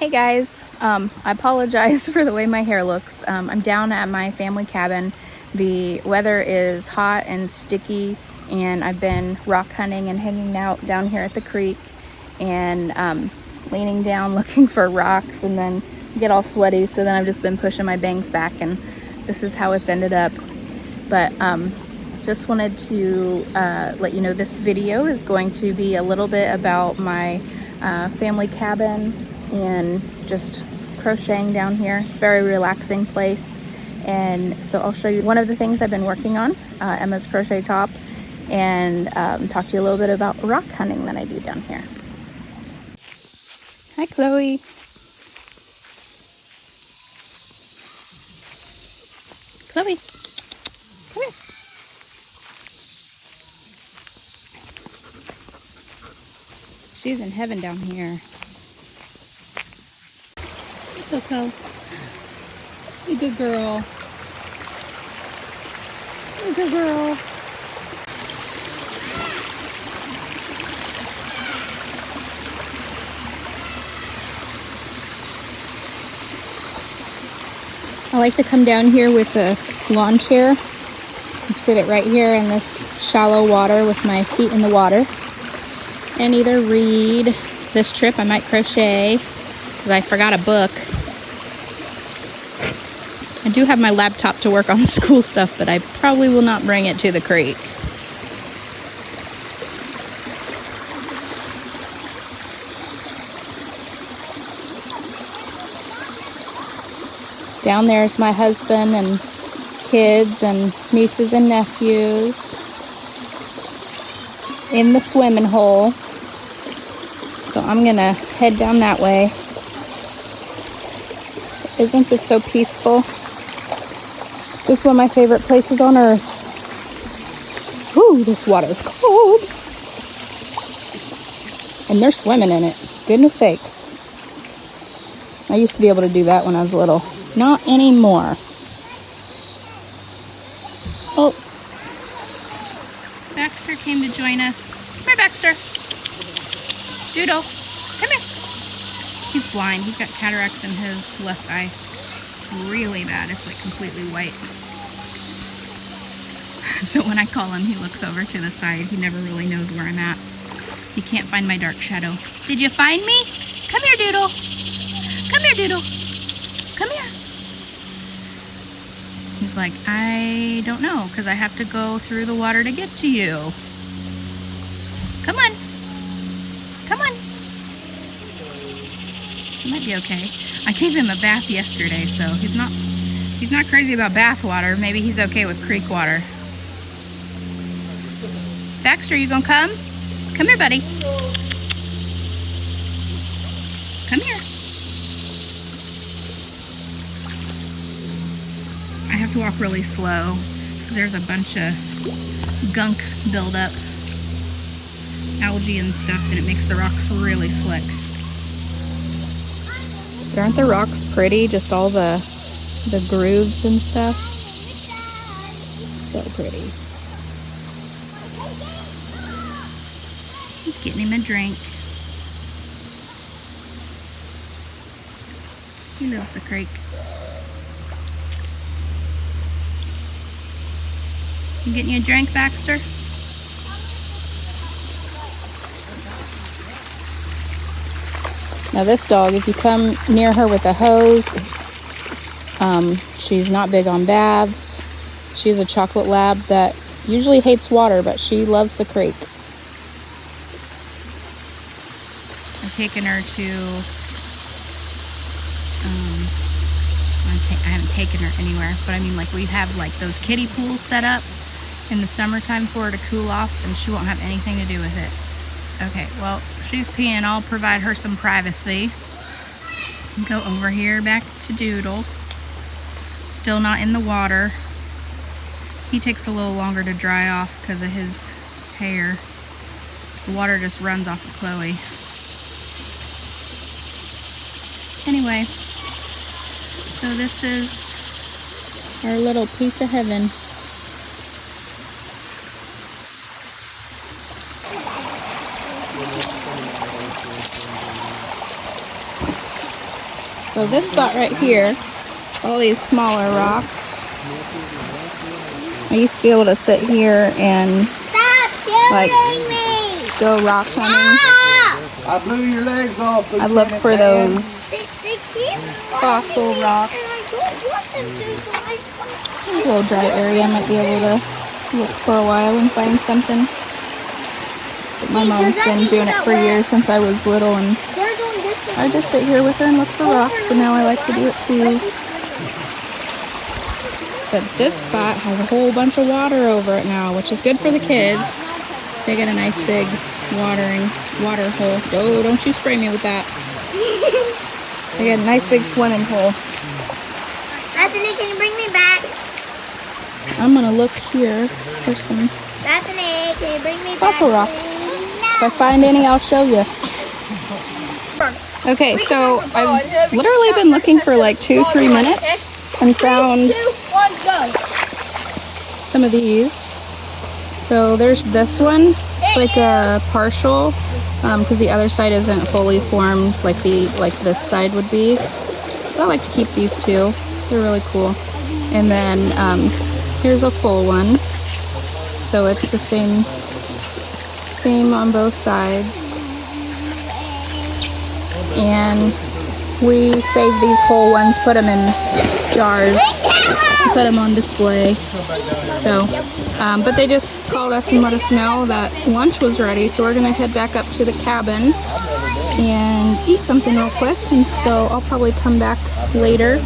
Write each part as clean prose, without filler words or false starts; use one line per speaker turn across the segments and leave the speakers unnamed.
Hey guys, I apologize for the way my hair looks. I'm down at my family cabin. The weather is hot and sticky, and I've been rock hunting and hanging out down here at the creek and leaning down looking for rocks, and then get all sweaty, so then I've just been pushing my bangs back, and this is how it's ended up. But just wanted to let you know this video is going to be a little bit about my family cabin and just crocheting down here. It's a very relaxing place, and so I'll show you one of the things I've been working on, Emma's crochet top, and talk to you a little bit about rock hunting that I do down here. Hi Chloe. Chloe, come here. She's in heaven down here. Coco, you good girl. You good girl. I like to come down here with a lawn chair and sit it right here in this shallow water with my feet in the water and either read. This trip I might crochet because I forgot a book. I do have my laptop to work on the school stuff, but I probably will not bring it to the creek. Down there's my husband and kids and nieces and nephews in the swimming hole. So I'm gonna head down that way. Isn't this so peaceful? This is one of my favorite places on earth. Ooh, this water is cold. And they're swimming in it. Goodness sakes. I used to be able to do that when I was little. Not anymore. Oh. Baxter came to join us. Come here, Baxter. Doodle, come here. He's blind. He's got cataracts in his left eye. Really bad. It's like completely white. So when I call him, he looks over to the side. He never really knows where I'm at. He can't find my dark shadow. Did you find me? Come here, Doodle. Come here, Doodle. Come here. He's like, I don't know, because I have to go through the water to get to you. Come on. Come on. He might be okay. I gave him a bath yesterday, so he's not crazy about bath water. Maybe he's okay with creek water. Baxter, you gonna come? Come here, buddy. Come here. I have to walk really slow because there's a bunch of gunk buildup, algae and stuff, and it makes the rocks really slick. Aren't the rocks pretty? Just all the grooves and stuff. So pretty. He's getting him a drink. He loves the creek. You getting you a drink, Baxter? Now this dog, if you come near her with a hose, she's not big on baths. She's a chocolate lab that usually hates water, but she loves the creek. I've taken her to, I haven't taken her anywhere, but I mean, like, we have like those kiddie pools set up in the summertime for her to cool off, and she won't have anything to do with it. Okay, well, she's peeing. I'll provide her some privacy. Go over here back to Doodle. Still not in the water. He takes a little longer to dry off because of his hair. The water just runs off of Chloe. Anyway, so this is our little piece of heaven. So this spot right here, all these smaller rocks. I used to be able to sit here and like go rock hunting.
I blew your legs off.
I look for those fossil rocks. There's a little dry area. I might be able to look for a while and find something. But my mom's been doing it for years since I was little, and I just sit here with her and look for rocks, and now I like to do it too. But this spot has a whole bunch of water over it now, which is good for the kids. They get a nice big water hole. Oh, don't you spray me with that. They get a nice big swimming hole.
Bethany, can you bring me back?
I'm gonna look here for some
Bethany, can you bring me
fossil
back?
rocks. If I find any, I'll show you. Okay, so I've literally been looking for like 2-3 minutes and found some of these. So there's this one. It's like a partial, because the other side isn't fully formed like this side would be. But I like to keep these two. They're really cool. And then here's a full one. So it's the same on both sides. And we save these whole ones, put them in jars, put them on display. So, but they just called us and let us know that lunch was ready, so we're gonna head back up to the cabin and eat something real quick. And so I'll probably come back later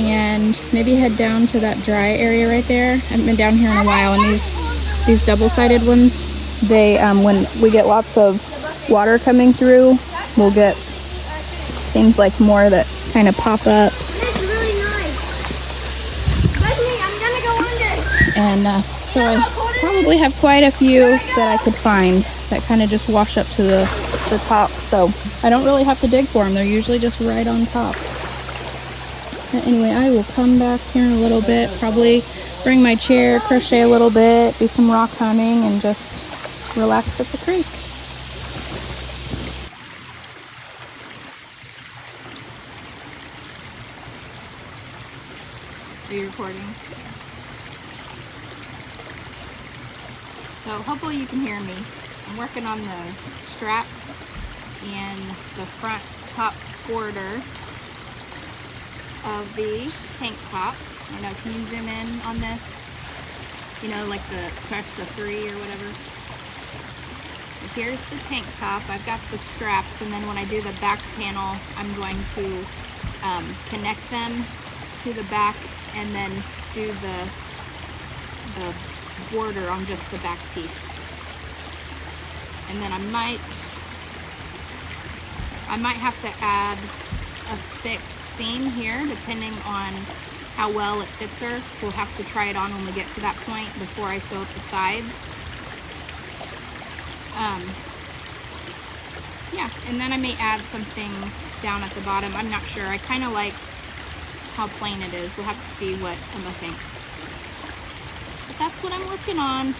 and maybe head down to that dry area right there. I haven't been down here in a while, and these double-sided ones, they when we get lots of water coming through, we'll get, seems like more that kind of pop up.
That's really nice. Bethany, I'm gonna go under.
And so I probably have quite a few that I could find that kind of just wash up to the top. So I don't really have to dig for them. They're usually just right on top. But anyway, I will come back here in a little bit, probably bring my chair, crochet a little bit, do some rock hunting, and just relax at the creek. Are you recording? So hopefully you can hear me. I'm working on the strap and the front top border of the tank top. I don't know, can you zoom in on this? You know, like press the 3 or whatever. So here's the tank top. I've got the straps, and then when I do the back panel, I'm going to connect them to the back and then do the border on just the back piece. And then I might have to add a thick seam here, depending on how well it fits her. We'll have to try it on when we get to that point before I sew up the sides. Yeah, and then I may add something down at the bottom. I'm not sure. I kind of like how plain it is. We'll have to see what Emma thinks. But that's what I'm working on.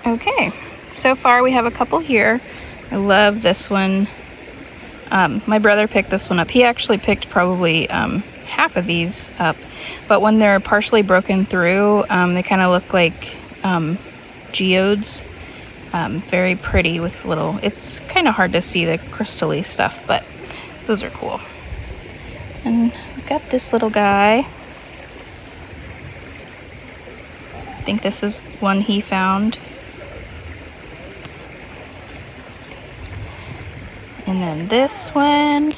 Okay, so far we have a couple here. I love this one. My brother picked this one up. He actually picked probably half of these up, but when they're partially broken through, they kind of look like geodes. Very pretty with little, it's kind of hard to see the crystally stuff, but those are cool. And we've got this little guy. I think this is one he found. And then this one.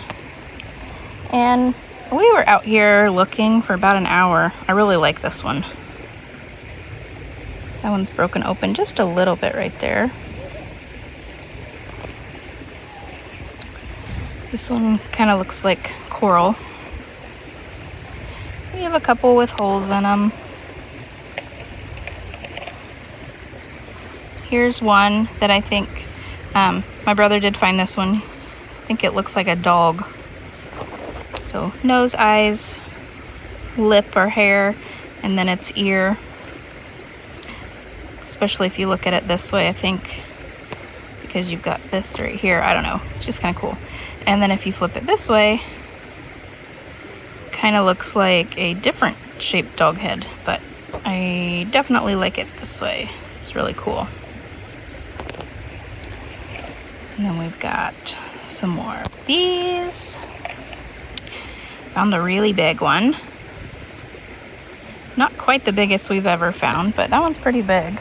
And we were out here looking for about an hour. I really like this one. That one's broken open just a little bit right there. This one kind of looks like coral. We have a couple with holes in them. Here's one that I think, my brother did find this one. I think it looks like a dog. So nose, eyes, lip or hair, and then its ear. Especially if you look at it this way, I think, because you've got this right here. I don't know, it's just kind of cool. And then if you flip it this way, kind of looks like a different shaped dog head, but I definitely like it this way. It's really cool. And then we've got some more of these. Found a really big one. Not quite the biggest we've ever found, but that one's pretty big.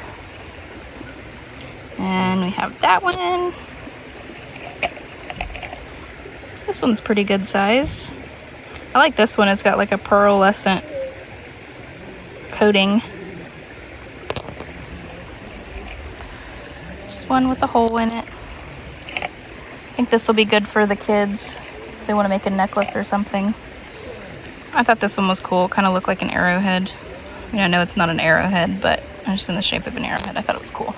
And we have that one. This one's pretty good size. I like this one. It's got like a pearlescent coating. Just one with a hole in it. I think this will be good for the kids if they want to make a necklace or something. I thought this one was cool. It kind of looked like an arrowhead. I mean, I know it's not an arrowhead, but just in the shape of an arrowhead. I thought it was cool.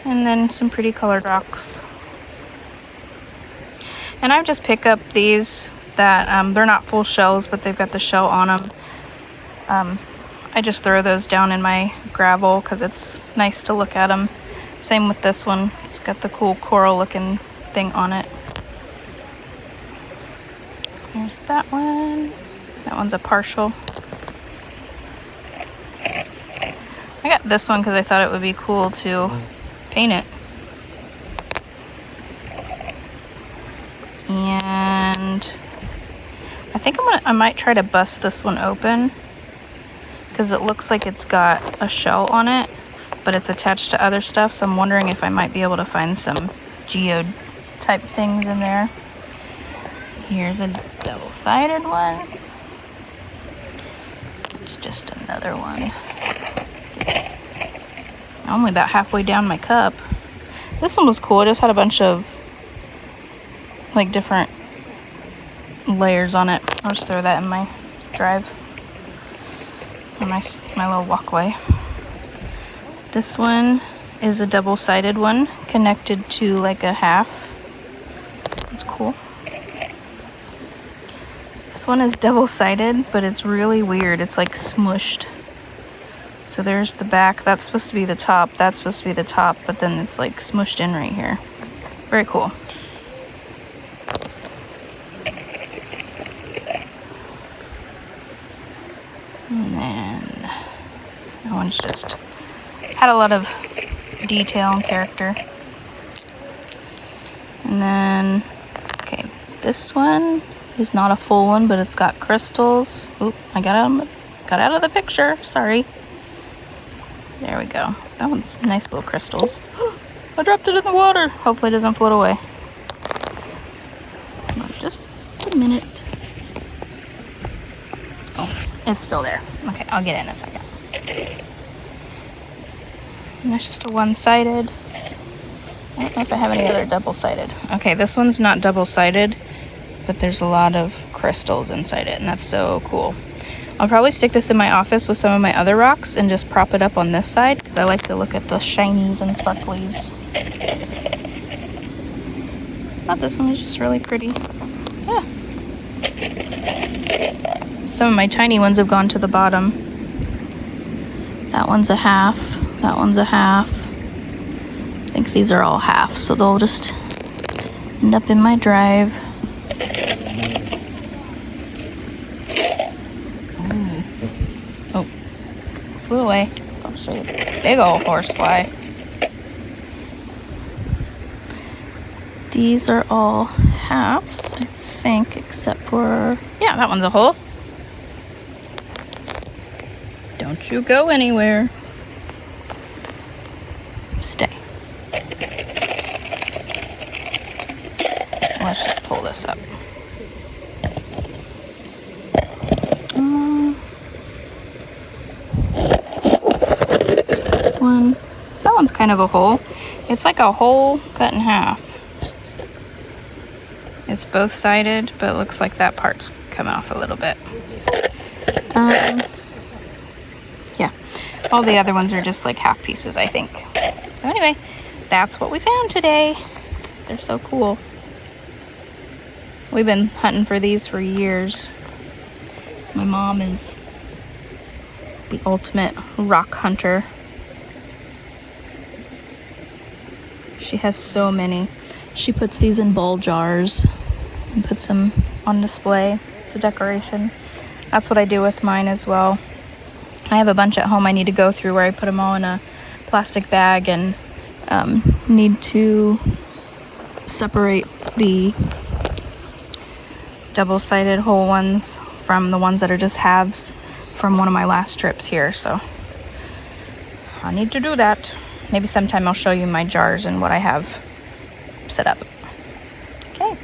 And then some pretty colored rocks. And I just pick up these that they're not full shells, but they've got the shell on them. I just throw those down in my gravel because it's nice to look at them. Same with this one. It's got the cool coral looking thing on it. There's that one. That one's a partial. I got this one because I thought it would be cool to paint it. And I think I might try to bust this one open because it looks like it's got a shell on it, but it's attached to other stuff. So I'm wondering if I might be able to find some geode type things in there. Here's a double-sided one. It's just another one. I'm only about halfway down my cup. This one was cool. It just had a bunch of like different layers on it. I'll just throw that in my drive, on my little walkway. This one is a double-sided one connected to like a half. It's cool. This one is double-sided, but it's really weird. It's like smushed. So there's the back. That's supposed to be the top. That's supposed to be the top, but then it's like smushed in right here. Very cool. And then that one's just had a lot of detail and character. And then, okay, this one is not a full one, but it's got crystals. Oop, I got out of the picture. Sorry. There we go. That one's nice little crystals. I dropped it in the water. Hopefully it doesn't float away. Just a minute. Oh, it's still there. Okay, I'll get it in a second. And that's just a one-sided. I don't know if I have any other double-sided. Okay, this one's not double-sided, but there's a lot of crystals inside it, and that's so cool. I'll probably stick this in my office with some of my other rocks and just prop it up on this side because I like to look at the shinies and sparklies. I thought this one was just really pretty. Yeah. some of my tiny ones have gone to the bottom. That one's a half. That one's a half. I think these are all half, so they'll just end up in my drive. Oh, flew away. I'll show you. Big old horsefly. These are all halves, I think, except for, yeah, that one's a whole. Don't you go anywhere. Stay. Let's just pull this up. This one, that one's kind of a hole. It's like a hole cut in half. It's both sided, but it looks like that part's come off a little bit. Yeah, all the other ones are just like half pieces, I think. So anyway, that's what we found today. They're so cool. We've been hunting for these for years. My mom is the ultimate rock hunter. She has so many. She puts these in ball jars and puts them on display as a decoration. That's what I do with mine as well. I have a bunch at home I need to go through where I put them all in a plastic bag and need to separate the double-sided whole ones from the ones that are just halves from one of my last trips here. So I need to do that. Maybe sometime I'll show you my jars and what I have set up. Okay.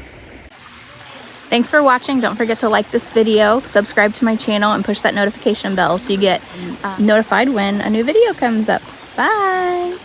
Thanks for watching. Don't forget to like this video, subscribe to my channel, and push that notification bell so you get notified when a new video comes up. Bye.